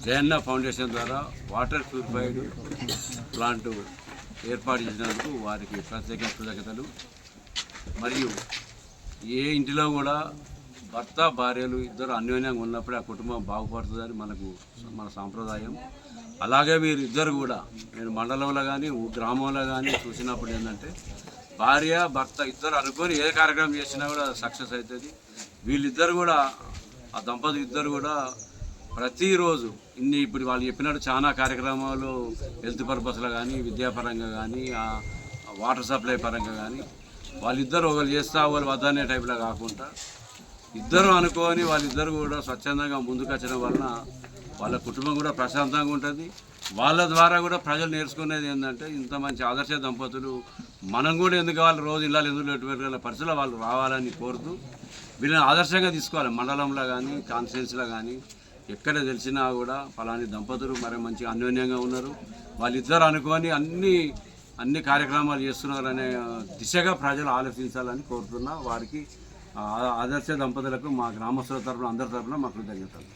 Jayanna foundation ద్వారా water purified plant ఏర్పాటు చేసినందుకు వారికి ప్రత్యేక కృతజ్ఞతలు. మరియు ఏ ఇంటిలో కూడా భర్త భార్యలు ఇద్దరు అన్యోన్యంగా ఉన్నప్పుడే ఆ కుటుంబం బాగుపడుతుందని మన సాంప్రదాయం. అలాగే వీరిద్దరు కూడా నేను మండలంలో కానీ గ్రామంలో కానీ చూసినప్పుడు ఏంటంటే భార్య భర్త ఇద్దరు అనుకొని ఏ కార్యక్రమం చేసినా కూడా సక్సెస్ అవుతుంది. వీళ్ళిద్దరు కూడా ఆ దంపతులు ఇద్దరు కూడా ప్రతిరోజు ఇప్పుడు వాళ్ళు చెప్పినట్టు చాలా కార్యక్రమాలు హెల్త్ పర్పస్లో కానీ విద్యాపరంగా కానీ వాటర్ సప్లై పరంగా కానీ వాళ్ళిద్దరు ఒకరు చేస్తా ఒకరు వద్దనే టైప్లో కాకుండా ఇద్దరు అనుకొని వాళ్ళిద్దరు కూడా స్వచ్ఛందంగా ముందుకు వచ్చడం వలన వాళ్ళ కుటుంబం కూడా ప్రశాంతంగా ఉంటుంది. వాళ్ళ ద్వారా కూడా ప్రజలు నేర్చుకునేది ఏంటంటే ఇంత మంచి ఆదర్శ దంపతులు మనం కూడా ఎందుకు వాళ్ళు రోజు ఇళ్ళలో ఎందుకు ఎటువంటి పరిస్థితుల్లో వాళ్ళు రావాలని కోరుతూ వీళ్ళని ఆదర్శంగా తీసుకోవాలి. మండలంలో కానీ కాన్స్టిట్యున్సీలో కానీ ఎక్కడ తెలిసినా కూడా ఫలాని దంపతులు మరి మంచి అన్యోన్యంగా ఉన్నారు, వాళ్ళిద్దరు అనుకొని అన్ని కార్యక్రమాలు చేస్తున్నారనే దిశగా ప్రజలు ఆలోచించాలని కోరుతున్నా. వారికి ఆదర్శ దంపతులకు మా గ్రామస్తుల తరఫున అందరి తరఫున మా కృతజ్ఞతలు.